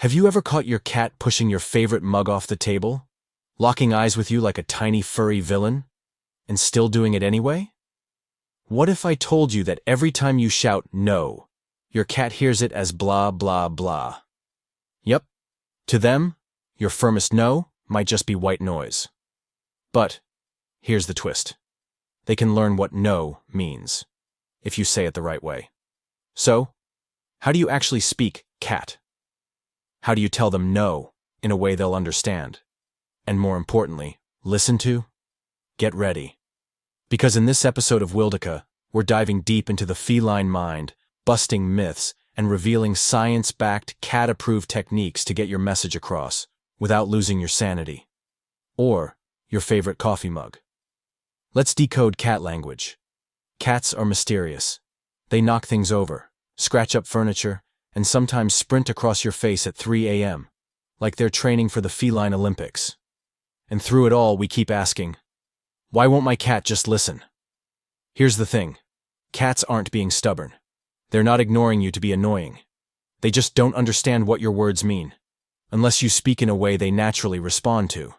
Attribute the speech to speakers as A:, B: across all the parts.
A: Have you ever caught your cat pushing your favorite mug off the table, locking eyes with you like a tiny furry villain, and still doing it anyway? What if I told you that every time you shout no, your cat hears it as blah blah blah? Yep, to them, your firmest no might just be white noise. But here's the twist. They can learn what no means, if you say it the right way. So, how do you actually speak cat? How do you tell them no in a way they'll understand? And more importantly, listen to? Get ready. Because in this episode of Wildica, we're diving deep into the feline mind, busting myths, and revealing science-backed, cat-approved techniques to get your message across without losing your sanity. Or your favorite coffee mug. Let's decode cat language. Cats are mysterious. They knock things over, scratch up furniture, and sometimes sprint across your face at 3 a.m., like they're training for the feline Olympics. And through it all, we keep asking, why won't my cat just listen? Here's the thing. Cats aren't being stubborn. They're not ignoring you to be annoying. They just don't understand what your words mean, unless you speak in a way they naturally respond to.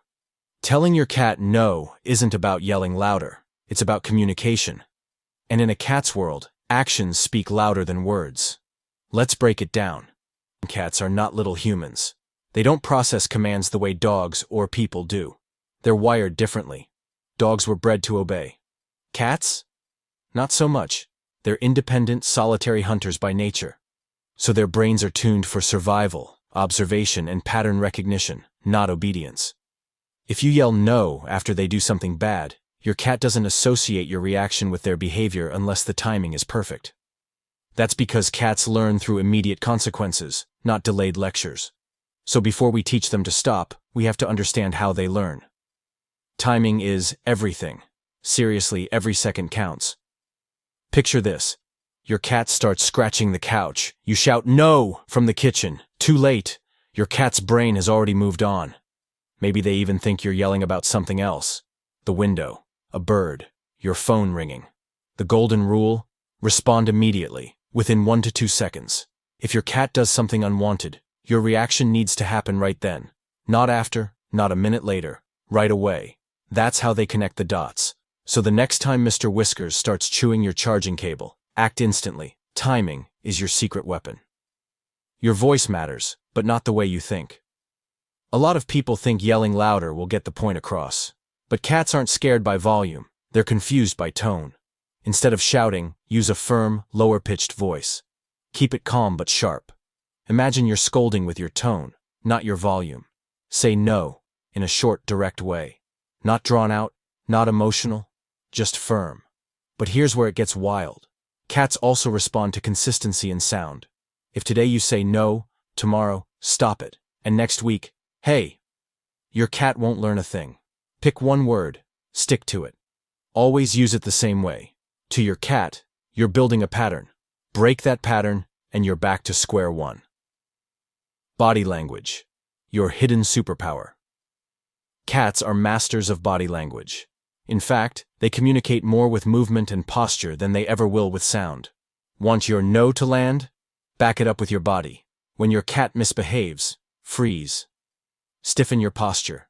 A: Telling your cat no isn't about yelling louder. It's about communication. And in a cat's world, actions speak louder than words. Let's break it down. Cats are not little humans. They don't process commands the way dogs or people do. They're wired differently. Dogs were bred to obey. Cats? Not so much. They're independent, solitary hunters by nature. So their brains are tuned for survival, observation, and pattern recognition, not obedience. If you yell no after they do something bad, your cat doesn't associate your reaction with their behavior unless the timing is perfect. That's because cats learn through immediate consequences, not delayed lectures. So before we teach them to stop, we have to understand how they learn. Timing is everything. Seriously, every second counts. Picture this. Your cat starts scratching the couch. You shout no from the kitchen. Too late. Your cat's brain has already moved on. Maybe they even think you're yelling about something else. The window, a bird, your phone ringing. The golden rule: respond immediately, within 1 to 2 seconds. If your cat does something unwanted, your reaction needs to happen right then. Not after, not a minute later, right away. That's how they connect the dots. So the next time Mr. Whiskers starts chewing your charging cable, act instantly. Timing is your secret weapon. Your voice matters, but not the way you think. A lot of people think yelling louder will get the point across. But cats aren't scared by volume, they're confused by tone. Instead of shouting, use a firm, lower-pitched voice. Keep it calm but sharp. Imagine you're scolding with your tone, not your volume. Say no, in a short, direct way. Not drawn out, not emotional, just firm. But here's where it gets wild. Cats also respond to consistency and sound. If today you say no, tomorrow, stop it, and next week, hey, your cat won't learn a thing. Pick one word, stick to it. Always use it the same way. To your cat, you're building a pattern. Break that pattern, and you're back to square one. Body language, your hidden superpower. Cats are masters of body language. In fact, they communicate more with movement and posture than they ever will with sound. Want your no to land? Back it up with your body. When your cat misbehaves, freeze. Stiffen your posture.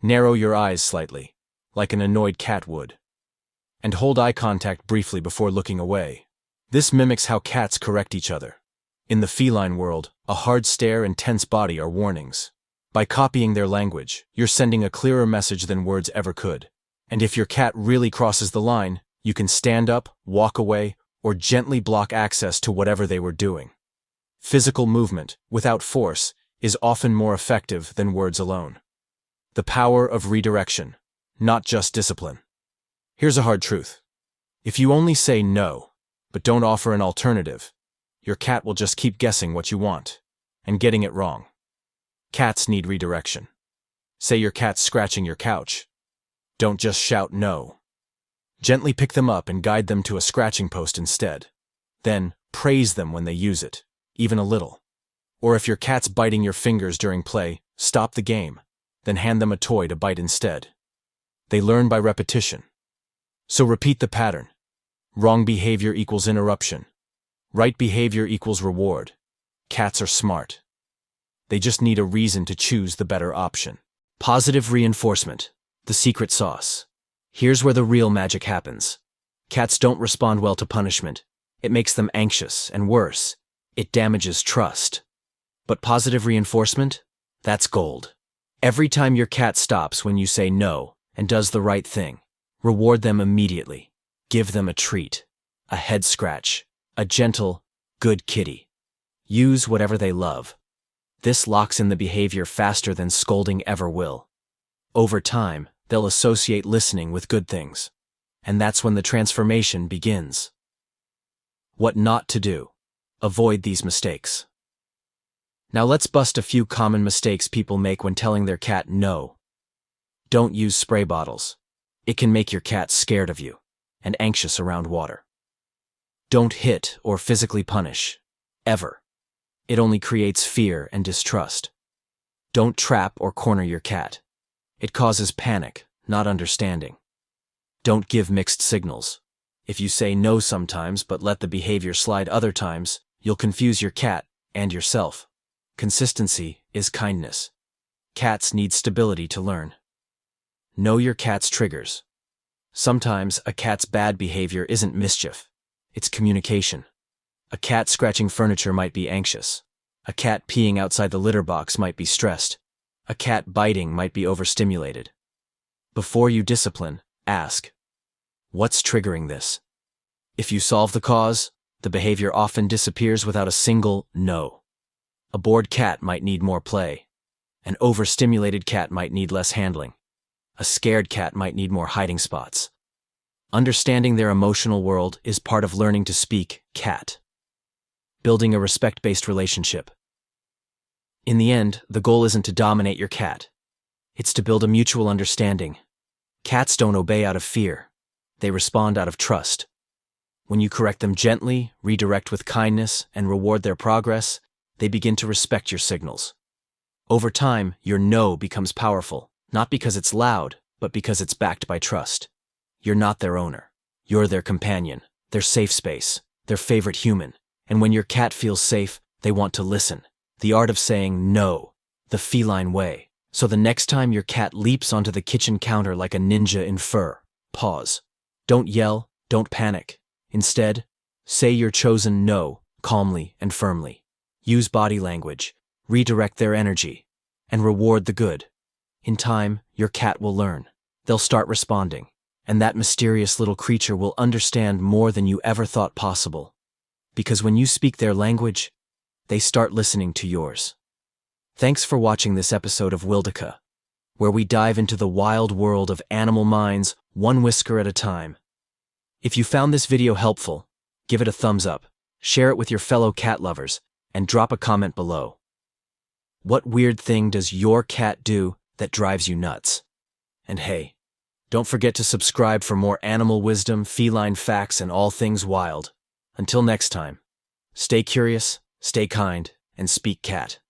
A: Narrow your eyes slightly, like an annoyed cat would. And hold eye contact briefly before looking away. This mimics how cats correct each other. In the feline world, a hard stare and tense body are warnings. By copying their language, you're sending a clearer message than words ever could. And if your cat really crosses the line, you can stand up, walk away, or gently block access to whatever they were doing. Physical movement, without force, is often more effective than words alone. The power of redirection, not just discipline. Here's a hard truth. If you only say no, but don't offer an alternative, your cat will just keep guessing what you want, and getting it wrong. Cats need redirection. Say your cat's scratching your couch. Don't just shout no. Gently pick them up and guide them to a scratching post instead. Then, praise them when they use it, even a little. Or if your cat's biting your fingers during play, stop the game, then hand them a toy to bite instead. They learn by repetition. So repeat the pattern. Wrong behavior equals interruption. Right behavior equals reward. Cats are smart. They just need a reason to choose the better option. Positive reinforcement, the secret sauce. Here's where the real magic happens. Cats don't respond well to punishment. It makes them anxious, and worse, it damages trust. But positive reinforcement? That's gold. Every time your cat stops when you say no and does the right thing, reward them immediately. Give them a treat, a head scratch, a gentle, good kitty. Use whatever they love. This locks in the behavior faster than scolding ever will. Over time, they'll associate listening with good things. And that's when the transformation begins. What not to do. Avoid these mistakes. Now let's bust a few common mistakes people make when telling their cat no. Don't use spray bottles. It can make your cat scared of you and anxious around water. Don't hit or physically punish. Ever. It only creates fear and distrust. Don't trap or corner your cat. It causes panic, not understanding. Don't give mixed signals. If you say no sometimes but let the behavior slide other times, you'll confuse your cat and yourself. Consistency is kindness. Cats need stability to learn. Know your cat's triggers. Sometimes a cat's bad behavior isn't mischief. It's communication. A cat scratching furniture might be anxious. A cat peeing outside the litter box might be stressed. A cat biting might be overstimulated. Before you discipline, ask, what's triggering this? If you solve the cause, the behavior often disappears without a single no. A bored cat might need more play. An overstimulated cat might need less handling. A scared cat might need more hiding spots. Understanding their emotional world is part of learning to speak cat. Building a respect-based relationship. In the end, the goal isn't to dominate your cat. It's to build a mutual understanding. Cats don't obey out of fear. They respond out of trust. When you correct them gently, redirect with kindness, and reward their progress, they begin to respect your signals. Over time, your no becomes powerful, not because it's loud, but because it's backed by trust. You're not their owner. You're their companion, their safe space, their favorite human. And when your cat feels safe, they want to listen. The art of saying no, the feline way. So the next time your cat leaps onto the kitchen counter like a ninja in fur, pause. Don't yell, don't panic. Instead, say your chosen no, calmly and firmly. Use body language, redirect their energy, and reward the good. In time, your cat will learn. They'll start responding, and that mysterious little creature will understand more than you ever thought possible. Because when you speak their language, they start listening to yours. Thanks for watching this episode of Wildica, where we dive into the wild world of animal minds, one whisker at a time. If you found this video helpful, give it a thumbs up, share it with your fellow cat lovers, and drop a comment below. What weird thing does your cat do that drives you nuts? And hey, don't forget to subscribe for more animal wisdom, feline facts, and all things wild. Until next time, stay curious, stay kind, and speak cat.